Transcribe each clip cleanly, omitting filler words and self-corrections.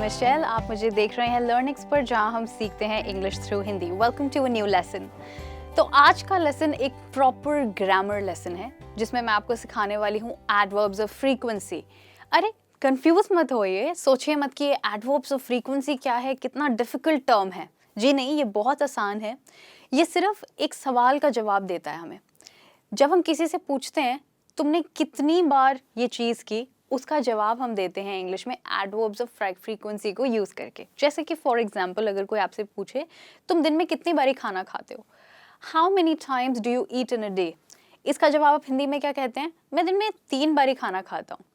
Michel, आप मुझे देख रहे हैं लर्निंग्स पर, जहां हम सीखते हैं English through Hindi. Welcome to a new lesson. तो आज का लेसन एक प्रॉपर ग्रामर लेसन है, जिसमें मैं आपको सिखाने वाली हूँ एडवर्ब्स ऑफ फ्रीक्वेंसी। अरे कंफ्यूज मत होइए, सोचिए मत कि ये एडवर्ब्स ऑफ फ्रीक्वेंसी क्या है, कितना डिफिकल्ट टर्म है। जी नहीं, ये बहुत आसान है। ये सिर्फ एक सवाल का जवाब देता है हमें। जब हम किसी से पूछते हैं तुमने कितनी बार ये चीज़ की, उसका जवाब हम देते हैं इंग्लिश में एडवर्ब्स ऑफ फ्रीक्वेंसी को यूज़ करके। जैसे कि फॉर एग्जांपल अगर कोई आपसे पूछे तुम दिन में कितनी बारी खाना खाते हो, how many times do you eat in a day, इसका जवाब आप हिंदी में क्या कहते हैं? मैं दिन में 3 बारी खाना खाता हूँ।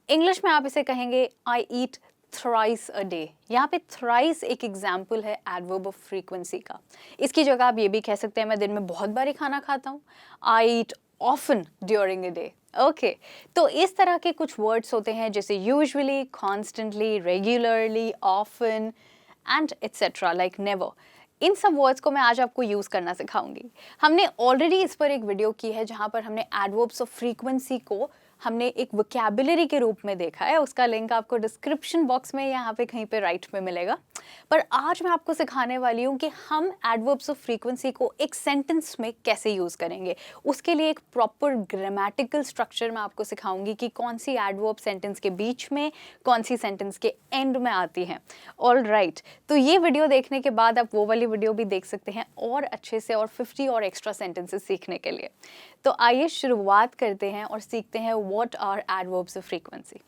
इंग्लिश में आप इसे कहेंगे आई ईट थ्राइस अ डे। यहाँ पे थ्राइस एक एग्जाम्पल है एडवर्ब ऑफ फ्रीक्वेंसी का। इसकी जगह आप ये भी कह सकते हैं मैं दिन में बहुत बारी खाना खाता हूँ, I eat often during a day. Okay, तो इस तरह के कुछ वर्ड्स होते हैं जैसे usually, constantly, regularly, often and etcetera, like never. इन सब वर्ड्स को मैं आज आपको यूज़ करना सिखाऊंगी। हमने ऑलरेडी इस पर एक वीडियो की है जहाँ पर हमने एडवर्ब्स ऑफ फ्रीक्वेंसी को हमने एक वोकैबुलरी के रूप में देखा है। उसका लिंक आपको डिस्क्रिप्शन बॉक्स में यहाँ पे कहीं पे राइट में मिलेगा। पर आज मैं आपको सिखाने वाली हूँ कि हम एडवर्ब्स ऑफ फ्रीक्वेंसी को एक सेंटेंस में कैसे यूज़ करेंगे। उसके लिए एक प्रॉपर ग्रामेटिकल स्ट्रक्चर मैं आपको सिखाऊंगी कि कौन सी एडवर्ब सेंटेंस के बीच में, कौन सी सेंटेंस के एंड में आती हैं। ऑल राइट, तो ये वीडियो देखने के बाद आप वो वाली वीडियो भी देख सकते हैं और अच्छे से, और 50 और एक्स्ट्रा सेंटेंसेस सीखने के लिए। तो आइए शुरुआत करते हैं और सीखते हैं what are adverbs of frequency.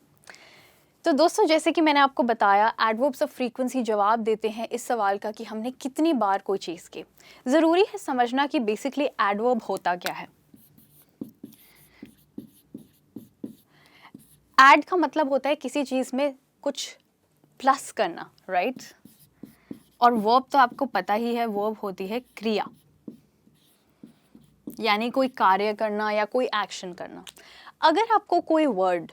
तो दोस्तों, जैसे कि मैंने आपको बताया, एडवर्ब्स ऑफ फ्रीक्वेंसी जवाब देते हैं इस सवाल का कि हमने कितनी बार कोई चीज़ की। ज़रूरी है समझना कि बेसिकली एडवर्ब होता क्या है। ऐड का मतलब होता है किसी चीज़ में कुछ प्लस करना, राइट? और वर्ब तो आपको पता ही है, वर्ब होती है क्रिया, यानी कोई कार्य करना या कोई एक्शन करना। अगर आपको कोई वर्ड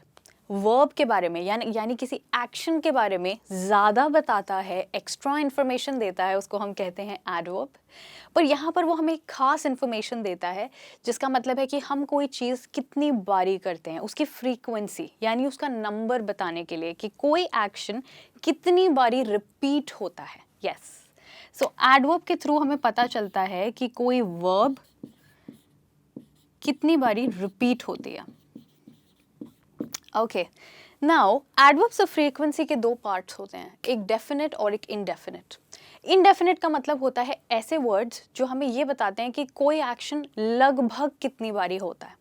वर्ब के बारे में यानी किसी एक्शन के बारे में ज़्यादा बताता है, एक्स्ट्रा इन्फॉर्मेशन देता है, उसको हम कहते हैं एडवर्ब। पर यहाँ पर वो हमें खास इन्फॉर्मेशन देता है, जिसका मतलब है कि हम कोई चीज़ कितनी बारी करते हैं, उसकी फ्रीक्वेंसी यानी उसका नंबर बताने के लिए कि कोई एक्शन कितनी बारी रिपीट होता है। यस, सो एडवर्ब के थ्रू हमें पता चलता है कि कोई वर्ब कितनी बारी रिपीट होती है। Okay, now adverbs of frequency के 2 पार्ट्स होते हैं, एक डेफिनेट और एक इनडेफिनेट। इनडेफिनेट का मतलब होता है ऐसे वर्ड्स जो हमें ये बताते हैं कि कोई एक्शन लगभग कितनी बारी होता है,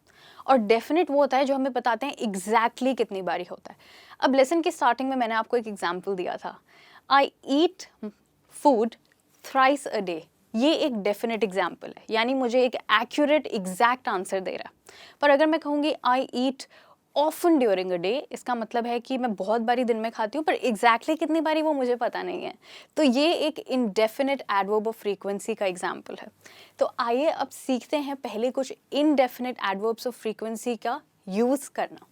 और डेफिनेट वो होता है जो हमें बताते हैं एग्जैक्टली कितनी बारी होता है। अब लेसन की स्टार्टिंग में मैंने आपको एक एग्जाम्पल दिया था, I eat food thrice a day. ये एक डेफिनेट एग्जाम्पल है, यानी मुझे एक एक्यूरेट एग्जैक्ट आंसर दे रहा है। पर अगर मैं कहूँगी आई eat often during a day, इसका मतलब है कि मैं बहुत बारी दिन में खाती हूँ, पर एग्जैक्टली कितनी बारी वो मुझे पता नहीं है। तो ये एक इनडेफिनेट एडवर्ब ऑफ फ्रीक्वेंसी का एग्जाम्पल है। तो आइए अब सीखते हैं पहले कुछ इनडेफिनेट एडवर्ब्स ऑफ फ्रीक्वेंसी का यूज़ करना।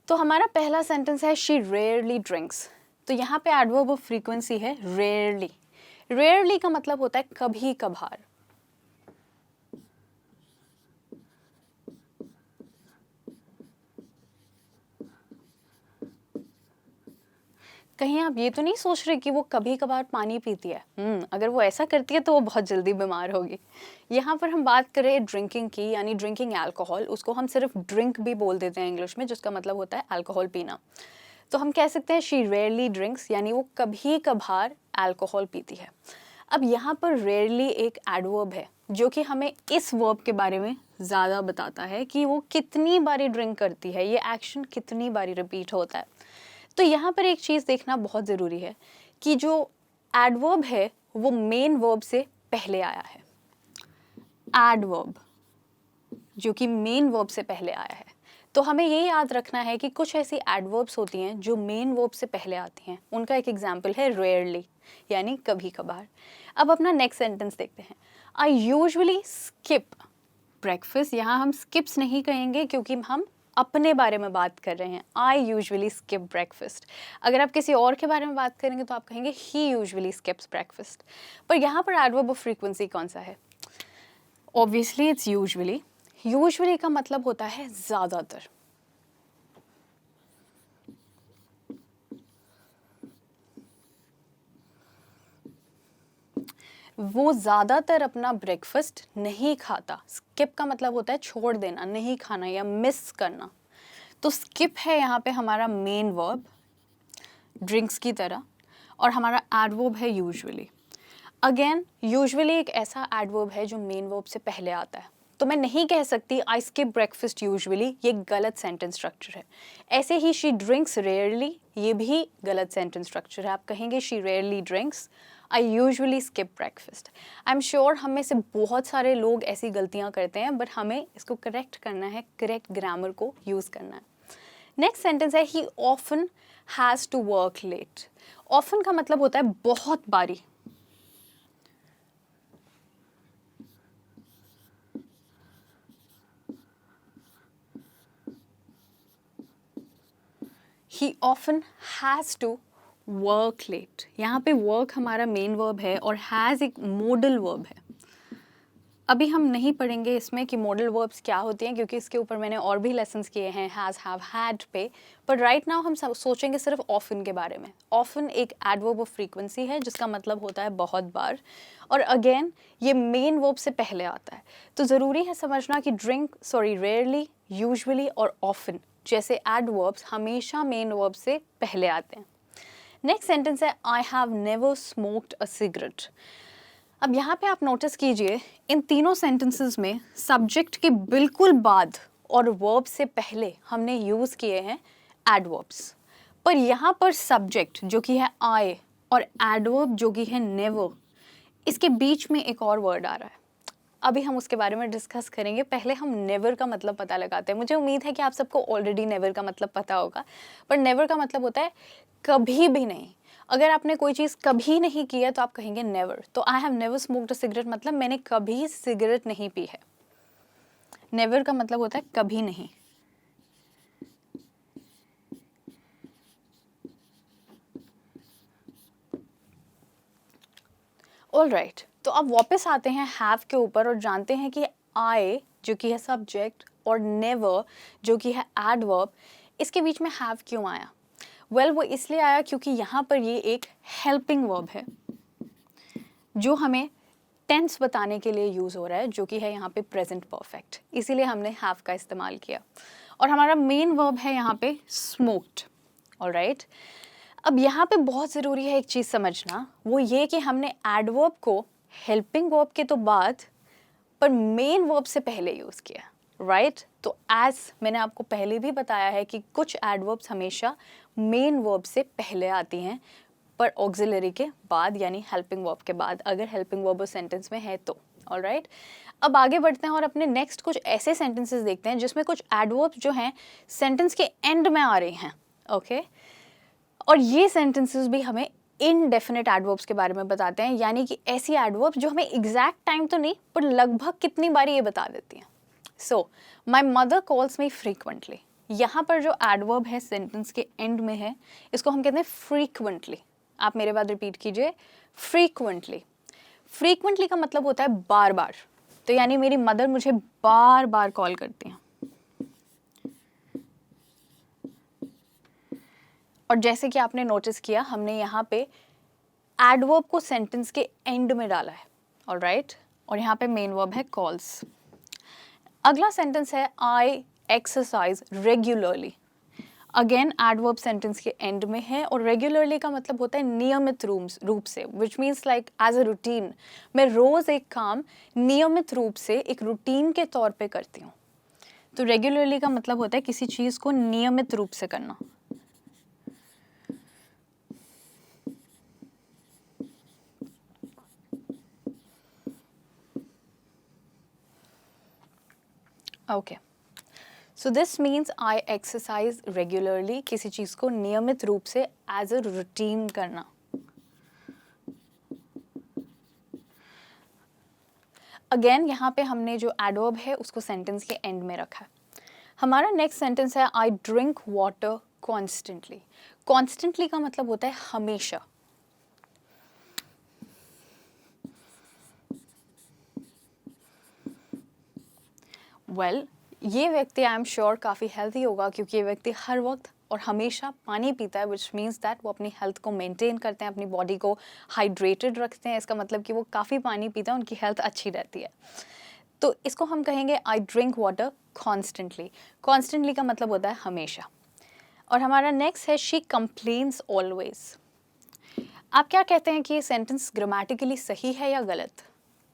तो हमारा पहला सेंटेंस है शी रेयरली ड्रिंक्स। तो यहाँ पे एडवर्ब ऑफ फ्रीक्वेंसी है रेयरली। रेयरली का मतलब होता है कभी कभार। कहीं आप ये तो नहीं सोच रहे कि वो कभी कभार पानी पीती है। अगर वो ऐसा करती है तो वो बहुत जल्दी बीमार होगी। यहाँ पर हम बात करें ड्रिंकिंग की, यानी ड्रिंकिंग अल्कोहल, उसको हम सिर्फ ड्रिंक भी बोल देते हैं इंग्लिश में, जिसका मतलब होता है अल्कोहल पीना। तो हम कह सकते हैं शी रेयरली ड्रिंक्स, यानी वो कभी कभार अल्कोहल पीती है। अब यहाँ पर रेयरली एक एडवर्ब है जो कि हमें इस वर्ब के बारे में ज़्यादा बताता है कि वो कितनी बारी ड्रिंक करती है, ये एक्शन कितनी बारी रिपीट होता है। तो यहाँ पर एक चीज़ देखना बहुत ज़रूरी है कि जो एडवर्ब है वो मेन वर्ब से पहले आया है। एडवर्ब जो कि मेन वर्ब से पहले आया है। तो हमें ये याद रखना है कि कुछ ऐसी एडवर्ब्स होती हैं जो मेन वर्ब से पहले आती हैं। उनका एक एग्जाम्पल है रेयरली, यानी कभी कभार। अब अपना नेक्स्ट सेंटेंस देखते हैं। I usually skip breakfast. यहाँ हम स्किप्स नहीं कहेंगे क्योंकि हम अपने बारे में बात कर रहे हैं। I usually skip breakfast. अगर आप किसी और के बारे में बात करेंगे तो आप कहेंगे ही यूजुअली स्किप्स ब्रेकफास्ट। पर यहाँ पर एडवर्ब ऑफ फ्रीक्वेंसी कौन सा है? Obviously it's usually. यूजुअली का मतलब होता है ज़्यादातर। वो ज़्यादातर अपना ब्रेकफास्ट नहीं खाता। स्किप का मतलब होता है छोड़ देना, नहीं खाना या मिस करना। तो स्किप है यहाँ पे हमारा मेन वर्ब ड्रिंक्स की तरह, और हमारा एडवर्ब है यूजुअली। अगेन यूजुअली एक ऐसा एडवर्ब है जो मेन वर्ब से पहले आता है, तो मैं नहीं कह सकती आई स्किप ब्रेकफास्ट यूजुअली, ये गलत सेंटेंस स्ट्रक्चर है। ऐसे ही शी ड्रिंक्स रेयरली, ये भी गलत सेंटेंस स्ट्रक्चर है। आप कहेंगे she rarely drinks, I usually skip breakfast. I am sure हम में से बहुत सारे लोग ऐसी गलतियाँ करते हैं, बट हमें इसको करेक्ट करना है, करेक्ट ग्रामर को यूज़ करना है। नेक्स्ट सेंटेंस है he often has to work late. Often का मतलब होता है बहुत बारी। He often has to work late। यहाँ पे work हमारा मेन वर्ब है और has एक मॉडल वर्ब है। अभी हम नहीं पढ़ेंगे इसमें कि मॉडल वर्ब्स क्या होती हैं, क्योंकि इसके ऊपर मैंने और भी लेसन्स किए हैं हैज़, हैव, हैड पे। पर राइट नाउ हम सोचेंगे सिर्फ ऑफन के बारे में। ऑफन एक एडवर्ब ऑफ फ्रीक्वेंसी है जिसका मतलब होता है बहुत बार, और अगेन ये मेन वर्ब से पहले आता है। तो ज़रूरी है समझना कि रेयरली, यूजुअली और ऑफन जैसे एडवर्ब्स हमेशा मेन वर्ब से पहले आते हैं। नेक्स्ट सेंटेंस है I have never smoked a cigarette. अब यहाँ पे आप नोटिस कीजिए इन तीनों सेंटेंसेस में सब्जेक्ट के बिल्कुल बाद और वर्ब से पहले हमने यूज़ किए हैं एडवर्ब्स, पर यहाँ पर सब्जेक्ट जो कि है आई और एडवर्ब जो कि है नेवर, इसके बीच में एक और वर्ड आ रहा है। अभी हम उसके बारे में डिस्कस करेंगे, पहले हम नेवर का मतलब पता लगाते हैं। मुझे उम्मीद है कि आप सबको ऑलरेडी नेवर का मतलब पता होगा, पर नेवर का मतलब होता है कभी भी नहीं। अगर आपने कोई चीज़ कभी नहीं किया तो आप कहेंगे नेवर। तो I have never smoked a cigarette मतलब मैंने कभी सिगरेट नहीं पी है। नेवर का मतलब होता है कभी नहीं। ऑलराइट, तो अब वापस आते हैं हैव के ऊपर और जानते हैं कि आई जो कि है सब्जेक्ट और नेवर जो कि है एडवर्ब, इसके बीच में हैव क्यों आया? वेल, वो इसलिए आया क्योंकि यहाँ पर ये एक हेल्पिंग वर्ब है जो हमें टेंस बताने के लिए यूज़ हो रहा है, जो कि है यहाँ पे प्रेजेंट परफेक्ट, इसीलिए हमने हैव का इस्तेमाल किया। और हमारा मेन वर्ब है यहाँ पे स्मोक्ड। ऑलराइट, अब यहाँ पे बहुत ज़रूरी है एक चीज़ समझना, वो ये कि हमने एडवर्ब को हेल्पिंग वर्ब के तो बाद पर मेन वर्ब से पहले यूज़ किया, राइट? तो एज मैंने आपको पहले भी बताया है कि कुछ एडवर्ब्स हमेशा मेन वर्ब से पहले आती हैं, पर ऑक्सिलरी के बाद यानी हेल्पिंग वर्ब के बाद, अगर हेल्पिंग वर्ब उस सेंटेंस में है तो। ऑलराइट, अब आगे बढ़ते हैं और अपने नेक्स्ट कुछ ऐसे सेंटेंसेस देखते हैं जिसमें कुछ एडवर्ब्स जो हैं सेंटेंस के एंड में आ रहे हैं। ओके, और ये सेंटेंसेस भी हमें इनडेफिनेट एडवर्ब्स के बारे में बताते हैं, यानी कि ऐसी एडवर्ब्स जो हमें एग्जैक्ट टाइम तो नहीं पर लगभग कितनी बारी ये बता देती हैं। So my mother calls me frequently, यहाँ पर जो एडवर्ब है सेंटेंस के एंड में है, इसको हम कहते हैं फ्रीक्वेंटली। आप मेरे बाद रिपीट कीजिए, फ्रीक्वेंटली। फ्रीक्वेंटली का मतलब होता है बार बार, तो यानी मेरी मदर मुझे बार बार कॉल करती हैं। और जैसे कि आपने नोटिस किया, हमने यहाँ पे एडवर्ब को सेंटेंस के एंड में डाला है। ऑलराइट, और यहाँ पे मेन वर्ब है कॉल्स। अगला सेंटेंस है I exercise regularly. Again adverb sentence के एंड में है और रेगुलरली का मतलब होता है नियमित रूप से, which means like as a routine. मैं रोज़ एक काम नियमित रूप से एक रूटीन के तौर पे करती हूँ। तो रेगुलरली का मतलब होता है किसी चीज़ को नियमित रूप से करना। Okay, so this means I exercise regularly, किसी चीज़ को नियमित रूप से एज अ रूटीन करना। अगेन यहाँ पे हमने जो एडवर्ब है उसको सेंटेंस के एंड में रखा है। हमारा नेक्स्ट सेंटेंस है I drink water constantly. Constantly का मतलब होता है हमेशा। वेल, ये व्यक्ति आई एम श्योर काफ़ी हेल्थी होगा क्योंकि ये व्यक्ति हर वक्त और हमेशा पानी पीता है, विच मीन्स दैट वो अपनी हेल्थ को मेंटेन करते हैं, अपनी बॉडी को हाइड्रेटेड रखते हैं। इसका मतलब कि वो काफ़ी पानी पीता है, उनकी हेल्थ अच्छी रहती है। तो इसको हम कहेंगे I drink water constantly. Constantly का मतलब होता है हमेशा। और हमारा नेक्स्ट है शी कंप्लेन्स ऑलवेज। आप क्या कहते हैं कि ये सेंटेंस ग्रामेटिकली सही है या गलत?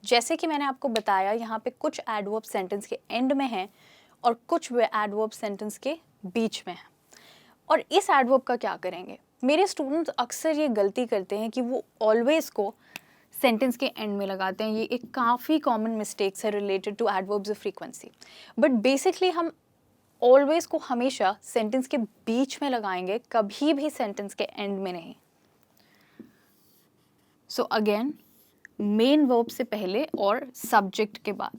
जैसे कि मैंने आपको बताया, यहाँ पे कुछ एडवर्ब सेंटेंस के एंड में हैं और कुछ एडवर्ब सेंटेंस के बीच में हैं। और इस एडवर्ब का क्या करेंगे? मेरे स्टूडेंट्स अक्सर ये गलती करते हैं कि वो ऑलवेज को सेंटेंस के एंड में लगाते हैं। ये एक काफ़ी कॉमन मिस्टेक्स है related to adverbs of frequency. But basically हम ऑलवेज को हमेशा सेंटेंस के बीच में लगाएंगे, कभी भी सेंटेंस के एंड में नहीं। सो अगेन, मेन वर्ब से पहले और सब्जेक्ट के बाद।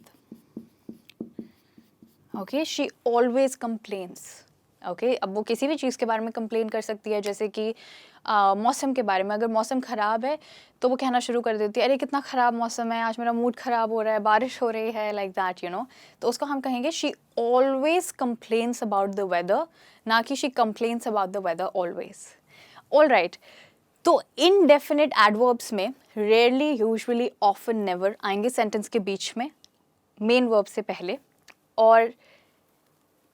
Okay, she always complains. Okay, अब वो किसी भी चीज़ के बारे में कंप्लेन कर सकती है, जैसे कि मौसम के बारे में। अगर मौसम ख़राब है तो वो कहना शुरू कर देती है, अरे कितना ख़राब मौसम है, आज मेरा मूड ख़राब हो रहा है, बारिश हो रही है, लाइक दैट, यू नो। तो उसको हम कहेंगे she always complains about the weather, ना कि she complains about the weather always. All right, तो इनडेफिनिट एडवर्ब्स में रेयरली, यूजुअली, ऑफन, नेवर आएंगे सेंटेंस के बीच में, मेन वर्ब से पहले, और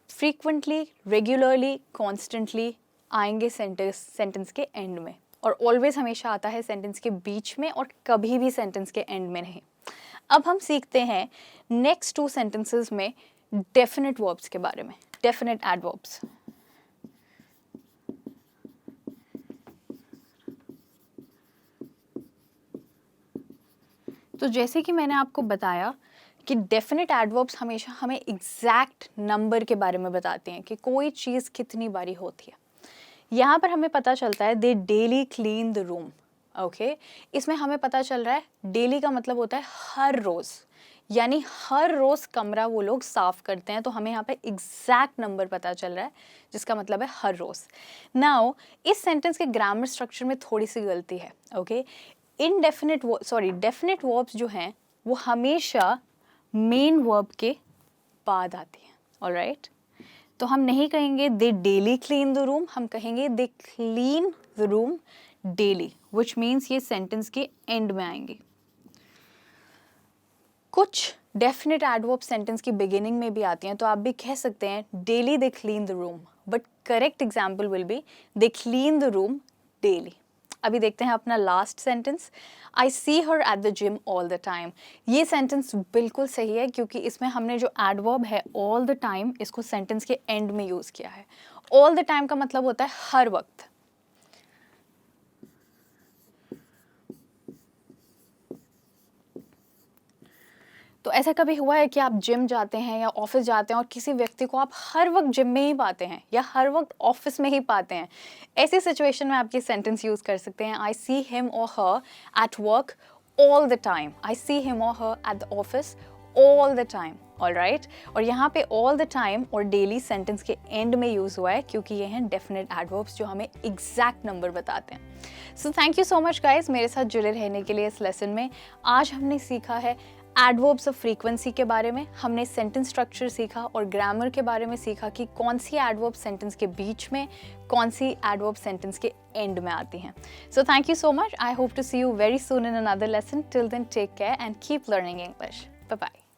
फ्रीक्वेंटली, रेगुलरली, कॉन्स्टेंटली आएंगे सेंटेंस के एंड में। और ऑलवेज हमेशा आता है सेंटेंस के बीच में और कभी भी सेंटेंस के एंड में नहीं। अब हम सीखते हैं नेक्स्ट 2 सेंटेंसेस में डेफिनेट वर्ब्स के बारे में, डेफिनेट एडवर्ब्स। तो जैसे कि मैंने आपको बताया कि डेफिनेट एडवर्ब्स हमेशा हमें एग्जैक्ट नंबर के बारे में बताते हैं कि कोई चीज़ कितनी बारी होती है। यहाँ पर हमें पता चलता है they daily clean the room. Okay, इसमें हमें पता चल रहा है डेली का मतलब होता है हर रोज़, यानी हर रोज़ कमरा वो लोग साफ़ करते हैं। तो हमें यहाँ पे एग्जैक्ट नंबर पता चल रहा है, जिसका मतलब है हर रोज़। नाउ इस सेंटेंस के ग्रामर स्ट्रक्चर में थोड़ी सी गलती है। ओके, डेफिनेट वर्ब्स जो हैं वो हमेशा मेन वर्ब के बाद आती हैं। ऑलराइट, तो हम नहीं कहेंगे दे डेली क्लीन द रूम, हम कहेंगे दे clean the room daily, which means ये सेंटेंस के एंड में आएंगे। कुछ डेफिनेट एडवर्ब सेंटेंस की बिगिनिंग में भी आती हैं, तो आप भी कह सकते हैं daily they clean the room, but correct example will be they clean the room daily. अभी देखते हैं अपना last sentence, I see her at the gym all the time. ये सेंटेंस बिल्कुल सही है, क्योंकि इसमें हमने जो एडवर्ब है ऑल द टाइम, इसको सेंटेंस के एंड में यूज़ किया है। ऑल द टाइम का मतलब होता है हर वक्त। तो ऐसा कभी हुआ है कि आप जिम जाते हैं या ऑफिस जाते हैं और किसी व्यक्ति को आप हर वक्त जिम में ही पाते हैं या हर वक्त ऑफिस में ही पाते हैं? ऐसी सिचुएशन में आप ये सेंटेंस यूज़ कर सकते हैं, आई सी हिम और her at work all the time, I see him और her at the office all the time. All right, और यहाँ पे ऑल द टाइम और डेली सेंटेंस के एंड में यूज़ हुआ है, क्योंकि ये हैं डेफिनेट एडवर्ब्स जो हमें एग्जैक्ट नंबर बताते हैं। So thank you so much guys मेरे साथ जुड़े रहने के लिए इस लेसन में। आज हमने सीखा है एडवर्ब्स ऑफ फ्रीक्वेंसी के बारे में, हमने सेंटेंस स्ट्रक्चर सीखा और ग्रामर के बारे में सीखा कि कौन सी एडवर्ब सेंटेंस के बीच में, कौन सी एडवर्ब सेंटेंस के एंड में आती हैं। So thank you so much, I hope to see you very soon in another lesson. Till then take care and keep learning English. Bye bye.